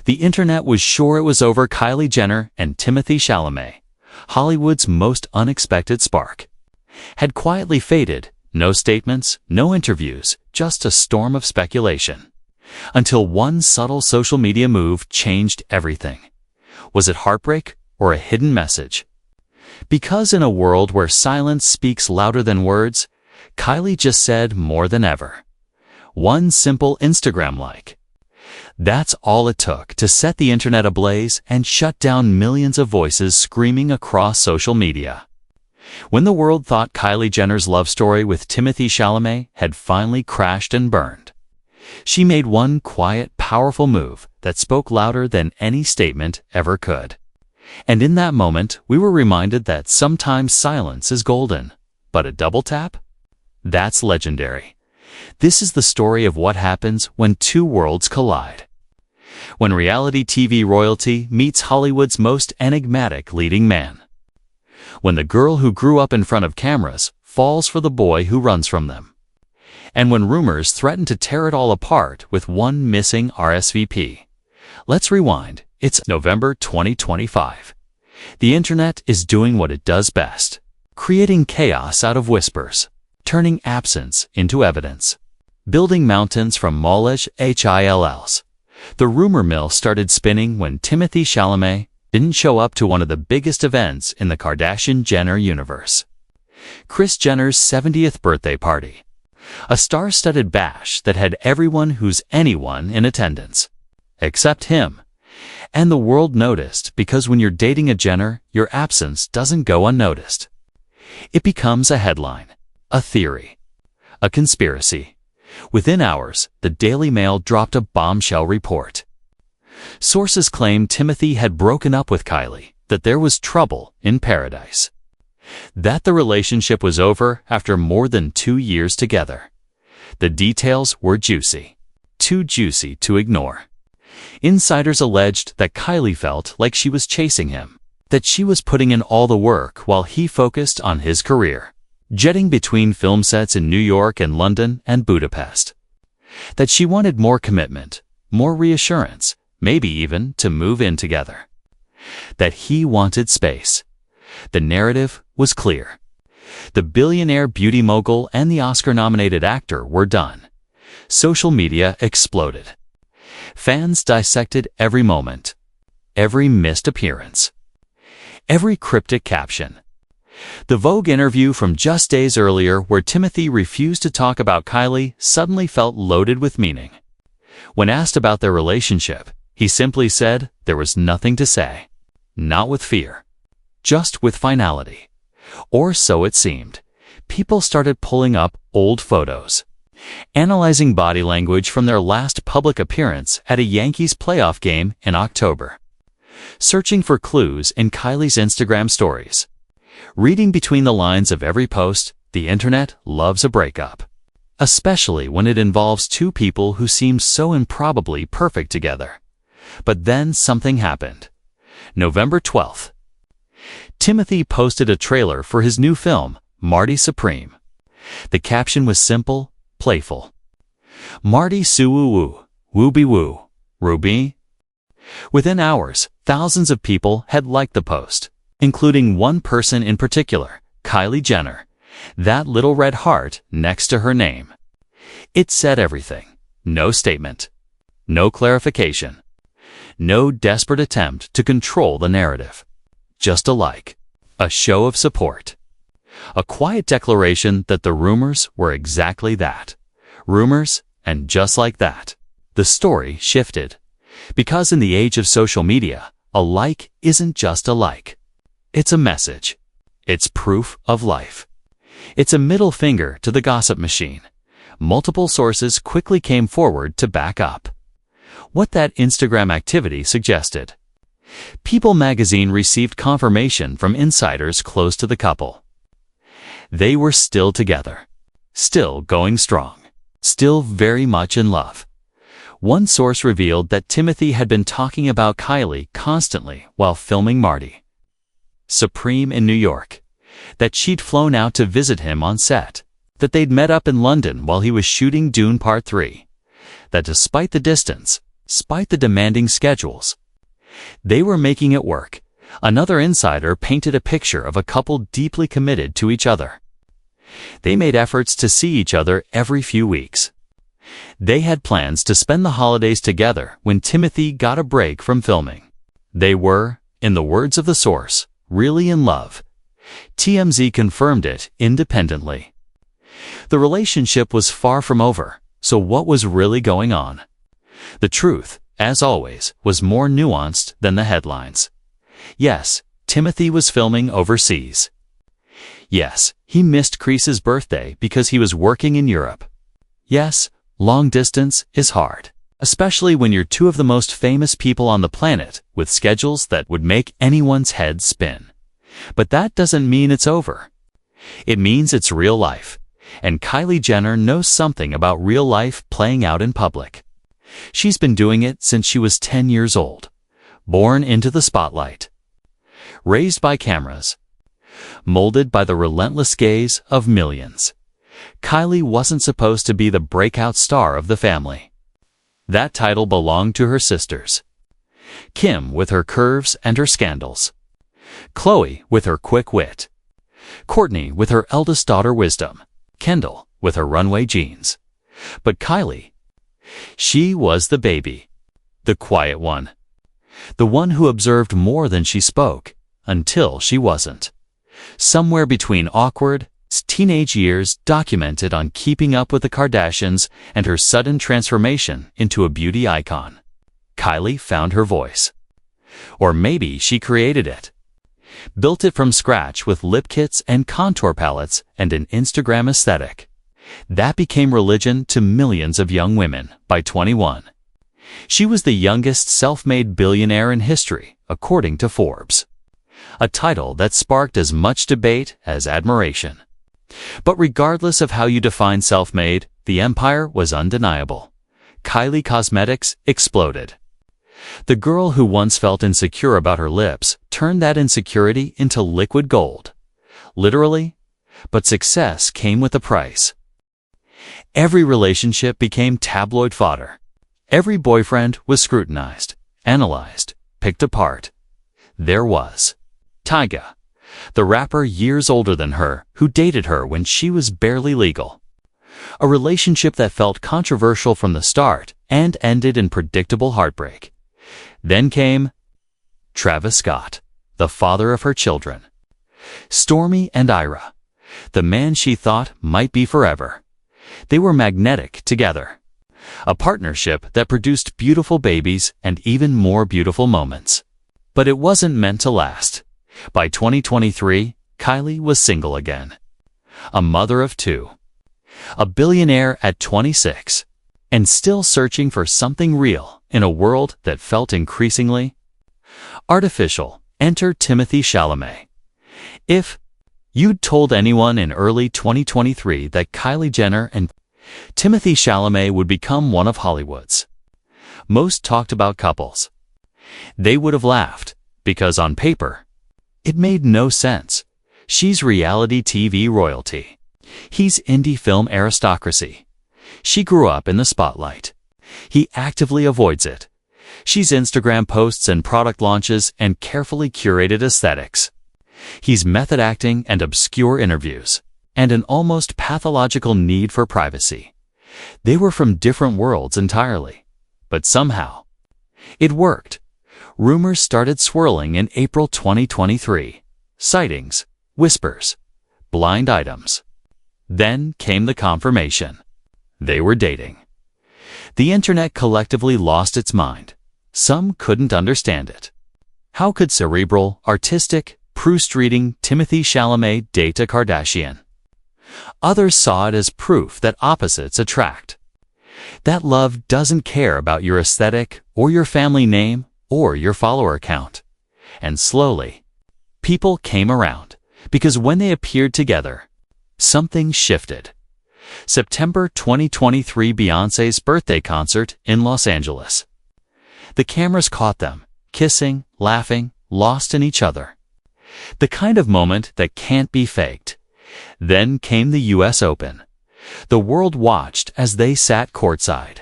The internet was sure it was over Kylie Jenner and Timothée Chalamet, Hollywood's most unexpected spark. Had quietly faded, no statements, no interviews, just a storm of speculation. Until one subtle social media move changed everything. Was it heartbreak or a hidden message? Because in a world where silence speaks louder than words, Kylie just said more than ever. One simple Instagram like. That's all it took to set the internet ablaze and shut down millions of voices screaming across social media. When the world thought Kylie Jenner's love story with Timothée Chalamet had finally crashed and burned, she made one quiet, powerful move that spoke louder than any statement ever could. And in that moment, we were reminded that sometimes silence is golden, but a double tap? That's legendary. This is the story of what happens when two worlds collide. When reality TV royalty meets Hollywood's most enigmatic leading man. When the girl who grew up in front of cameras falls for the boy who runs from them. And when rumors threaten to tear it all apart with one missing RSVP. Let's rewind. It's November 2025. The internet is doing what it does best, creating chaos out of whispers, turning absence into evidence, building mountains from knowledge hills. The rumor mill started spinning when Timothée Chalamet didn't show up to one of the biggest events in the Kardashian-Jenner universe. Kris Jenner's 70th birthday party. A star-studded bash that had everyone who's anyone in attendance. Except him. And the world noticed because when you're dating a Jenner, your absence doesn't go unnoticed. It becomes a headline, a theory, a conspiracy. Within hours, the Daily Mail dropped a bombshell report. Sources claimed Timothée had broken up with Kylie, that there was trouble in paradise. That the relationship was over after more than 2 years together. The details were juicy. Too juicy to ignore. Insiders alleged that Kylie felt like she was chasing him, that she was putting in all the work while he focused on his career, jetting between film sets in New York and London and Budapest. That she wanted more commitment, more reassurance, maybe even to move in together. That he wanted space. The narrative was clear. The billionaire beauty mogul and the Oscar-nominated actor were done. Social media exploded. Fans dissected every moment, every missed appearance, every cryptic caption. The Vogue interview from just days earlier where Timothée refused to talk about Kylie suddenly felt loaded with meaning. When asked about their relationship, he simply said there was nothing to say. Not with fear. Just with finality. Or so it seemed. People started pulling up old photos. Analyzing body language from their last public appearance at a Yankees playoff game in October. Searching for clues in Kylie's Instagram stories. Reading between the lines of every post, the internet loves a breakup. Especially when it involves two people who seem so improbably perfect together. But then something happened. November 12th. Timothée posted a trailer for his new film, Marty Supreme. The caption was simple, playful. Marty Suwoo, Wooby Woo, Ruby. Within hours, thousands of people had liked the post, including one person in particular, Kylie Jenner, that little red heart next to her name. It said everything. No statement. No clarification. No desperate attempt to control the narrative. Just a like. A show of support. A quiet declaration that the rumors were exactly that. Rumors, and just like that, the story shifted. Because in the age of social media, a like isn't just a like. It's a message. It's proof of life. It's a middle finger to the gossip machine. Multiple sources quickly came forward to back up what that Instagram activity suggested. People magazine received confirmation from insiders close to the couple. They were still together, still going strong, still very much in love. One source revealed that Timothée had been talking about Kylie constantly while filming Marty Supreme in New York, that she'd flown out to visit him on set, that they'd met up in London while he was shooting Dune Part 3, that despite the distance, despite the demanding schedules. They were making it work. Another insider painted a picture of a couple deeply committed to each other. They made efforts to see each other every few weeks. They had plans to spend the holidays together when Timothée got a break from filming. They were, in the words of the source, really in love. TMZ confirmed it independently. The relationship was far from over, so what was really going on? The truth, as always, was more nuanced than the headlines. Yes, Timothée was filming overseas. Yes, he missed Chris's birthday because he was working in Europe. Yes, long distance is hard, especially when you're two of the most famous people on the planet with schedules that would make anyone's head spin. But that doesn't mean it's over. It means it's real life, and Kylie Jenner knows something about real life playing out in public. She's been doing it since she was 10 years old, born into the spotlight, raised by cameras, molded by the relentless gaze of millions. Kylie wasn't supposed to be the breakout star of the family. That title belonged to her sisters. Kim with her curves and her scandals. Khloe with her quick wit. Kourtney with her eldest daughter wisdom. Kendall with her runway jeans. But Kylie, she was the baby. The quiet one. The one who observed more than she spoke, until she wasn't. Somewhere between awkward teenage years documented on Keeping Up with the Kardashians and her sudden transformation into a beauty icon, Kylie found her voice. Or maybe she created it. Built it from scratch with lip kits and contour palettes and an Instagram aesthetic. That became religion to millions of young women by 21. She was the youngest self-made billionaire in history, according to Forbes. A title that sparked as much debate as admiration. But regardless of how you define self-made, the empire was undeniable. Kylie Cosmetics exploded. The girl who once felt insecure about her lips turned that insecurity into liquid gold. Literally, but success came with a price. Every relationship became tabloid fodder. Every boyfriend was scrutinized, analyzed, picked apart. There was Tyga, the rapper years older than her, who dated her when she was barely legal. A relationship that felt controversial from the start and ended in predictable heartbreak. Then came Travis Scott, the father of her children. Stormi and Ira, the man she thought might be forever. They were magnetic together. A partnership that produced beautiful babies and even more beautiful moments. But it wasn't meant to last. By 2023, Kylie was single again. A mother of two. A billionaire at 26. And still searching for something real in a world that felt increasingly artificial. Enter Timothée Chalamet. If you'd told anyone in early 2023 that Kylie Jenner and Timothée Chalamet would become one of Hollywood's most talked about couples, they would have laughed, because on paper, it made no sense. She's reality TV royalty. He's indie film aristocracy. She grew up in the spotlight. He actively avoids it. She's Instagram posts and product launches and carefully curated aesthetics. He's method acting and obscure interviews, and an almost pathological need for privacy. They were from different worlds entirely. But somehow, it worked. Rumors started swirling in April 2023. Sightings, whispers, blind items. Then came the confirmation. They were dating. The internet collectively lost its mind. Some couldn't understand it. How could cerebral, artistic, Proust-reading Timothée Chalamet date a Kardashian? Others saw it as proof that opposites attract. That love doesn't care about your aesthetic or your family name or your follower count. And slowly, people came around, because when they appeared together, something shifted. September 2023, Beyoncé's birthday concert in Los Angeles. The cameras caught them, kissing, laughing, lost in each other. The kind of moment that can't be faked. Then came the US Open. The world watched as they sat courtside.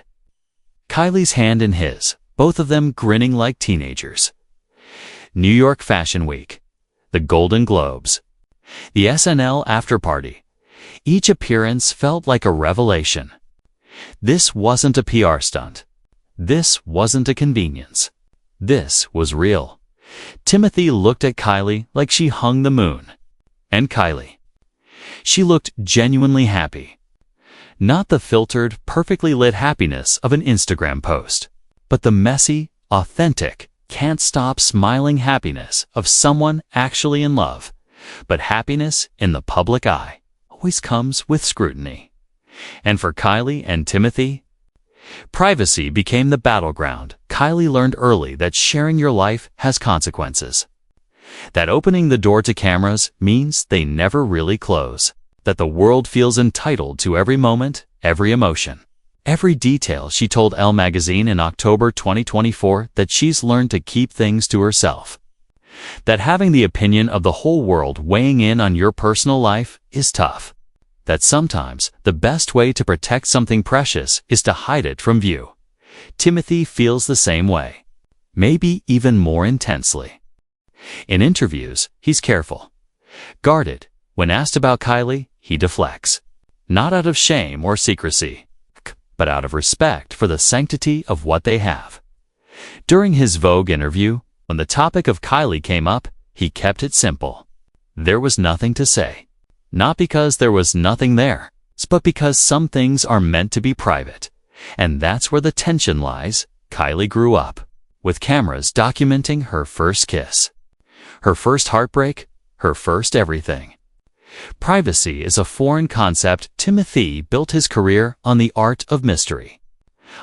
Kylie's hand in his, both of them grinning like teenagers. New York Fashion Week, the Golden Globes, the SNL after-party. Each appearance felt like a revelation. This wasn't a PR stunt. This wasn't a convenience. This was real. Timothée looked at Kylie like she hung the moon. And Kylie. She looked genuinely happy. Not the filtered, perfectly lit happiness of an Instagram post, but the messy, authentic, can't-stop smiling happiness of someone actually in love. But happiness in the public eye always comes with scrutiny. And for Kylie and Timothée, privacy became the battleground. Kylie learned early that sharing your life has consequences. That opening the door to cameras means they never really close. That the world feels entitled to every moment, every emotion, every detail. She told Elle magazine in October 2024 that she's learned to keep things to herself. That having the opinion of the whole world weighing in on your personal life is tough. That sometimes the best way to protect something precious is to hide it from view. Timothée feels the same way, maybe even more intensely. In interviews, he's careful, guarded. When asked about Kylie, he deflects, not out of shame or secrecy, but out of respect for the sanctity of what they have. During his Vogue interview, when the topic of Kylie came up, he kept it simple. There was nothing to say. Not because there was nothing there, but because some things are meant to be private. And that's where the tension lies. Kylie grew up with cameras documenting her first kiss, her first heartbreak, her first everything. Privacy is a foreign concept. Timothée built his career on the art of mystery,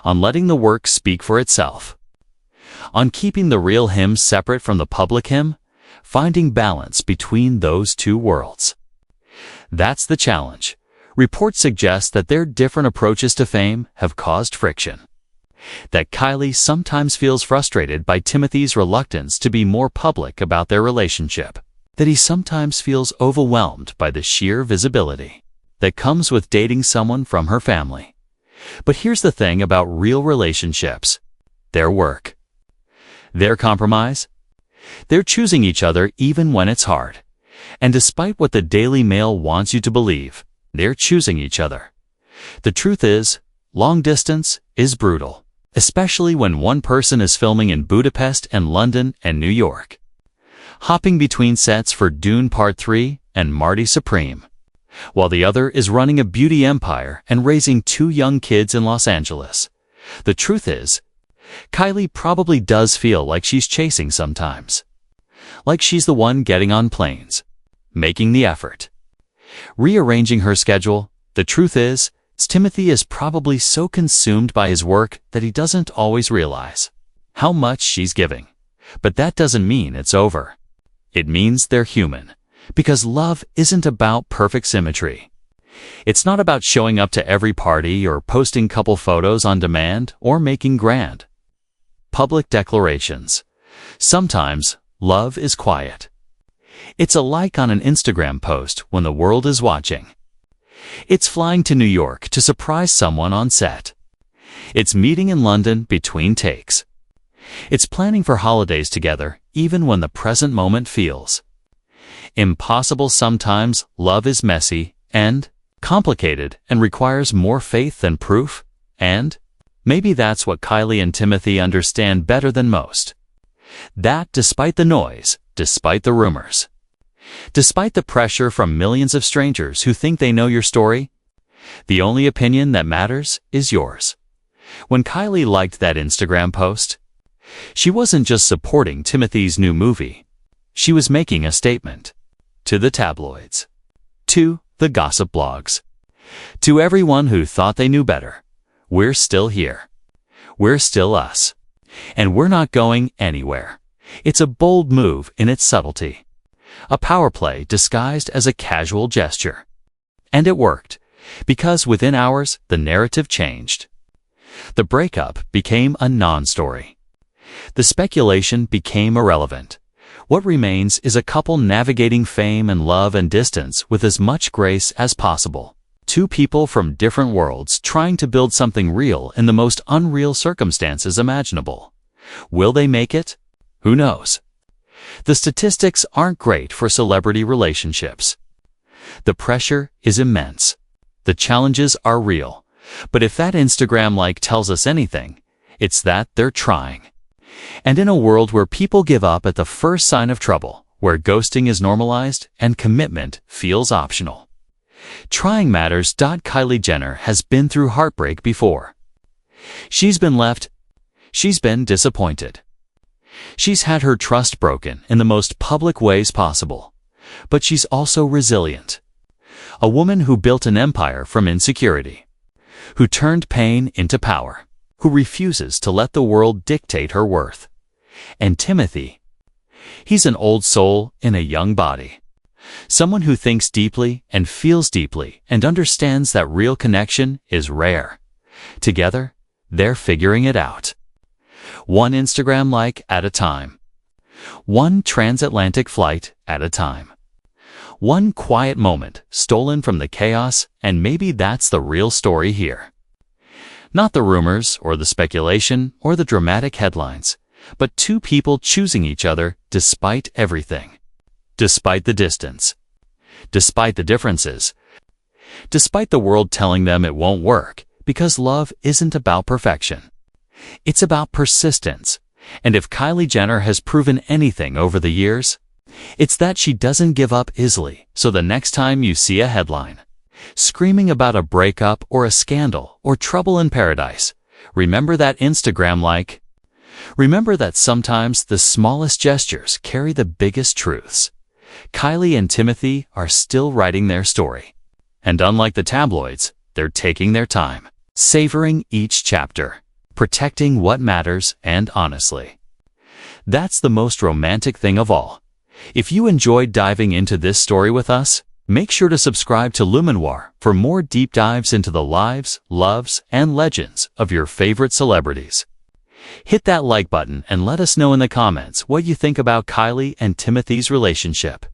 on letting the work speak for itself, on keeping the real him separate from the public him, finding balance between those two worlds. That's the challenge. Reports suggest that their different approaches to fame have caused friction. That Kylie sometimes feels frustrated by Timothée's reluctance to be more public about their relationship. That he sometimes feels overwhelmed by the sheer visibility that comes with dating someone from her family. But here's the thing about real relationships. Their work. Their compromise. They're choosing each other even when it's hard. And despite what the Daily Mail wants you to believe, they're choosing each other. The truth is, long distance is brutal, especially when one person is filming in Budapest and London and New York, hopping between sets for Dune Part 3 and Marty Supreme, while the other is running a beauty empire and raising 2 young kids in Los Angeles. The truth is, Kylie probably does feel like she's chasing sometimes. Like she's the one getting on planes, making the effort, rearranging her schedule. The truth is, Timothée is probably so consumed by his work that he doesn't always realize how much she's giving. But that doesn't mean it's over. It means they're human, because love isn't about perfect symmetry. It's not about showing up to every party or posting couple photos on demand or making grand public declarations. Sometimes love is quiet. It's a like on an Instagram post when the world is watching. It's flying to New York to surprise someone on set. It's meeting in London between takes. It's planning for holidays together even when the present moment feels impossible. Sometimes love is messy and complicated and requires more faith than proof. And maybe that's what Kylie and Timothée understand better than most. That despite the noise, despite the rumors, despite the pressure from millions of strangers who think they know your story, the only opinion that matters is yours. When Kylie liked that Instagram post, she wasn't just supporting Timothée's new movie. She was making a statement. To the tabloids, to the gossip blogs, to everyone who thought they knew better. We're still here. We're still us. And we're not going anywhere. It's a bold move in its subtlety. A power play disguised as a casual gesture. And it worked, because within hours the narrative changed. The breakup became a non-story. The speculation became irrelevant. What remains is a couple navigating fame and love and distance with as much grace as possible. Two people from different worlds trying to build something real in the most unreal circumstances imaginable. Will they make it? Who knows? The statistics aren't great for celebrity relationships. The pressure is immense. The challenges are real. But if that Instagram like tells us anything, it's that they're trying. And in a world where people give up at the first sign of trouble, where ghosting is normalized and commitment feels optional, trying matters. Kylie Jenner has been through heartbreak before. She's been left. She's been disappointed. She's had her trust broken in the most public ways possible. But she's also resilient. A woman who built an empire from insecurity, who turned pain into power, who refuses to let the world dictate her worth. And Timothée, he's an old soul in a young body. Someone who thinks deeply and feels deeply and understands that real connection is rare. Together, they're figuring it out. One Instagram like at a time. One transatlantic flight at a time. One quiet moment stolen from the chaos, and maybe that's the real story here. Not the rumors or the speculation or the dramatic headlines, but two people choosing each other despite everything. Despite the distance. Despite the differences. Despite the world telling them it won't work, because love isn't about perfection. It's about persistence. And if Kylie Jenner has proven anything over the years, it's that she doesn't give up easily. So the next time you see a headline screaming about a breakup or a scandal or trouble in paradise, remember that Instagram like. Remember that sometimes the smallest gestures carry the biggest truths. Kylie and Timothée are still writing their story. And unlike the tabloids, they're taking their time, savoring each chapter, protecting what matters, and honestly, that's the most romantic thing of all. If you enjoyed diving into this story with us, make sure to subscribe to Luminoir for more deep dives into the lives, loves, and legends of your favorite celebrities. Hit that like button and let us know in the comments what you think about Kylie and Timothée's relationship.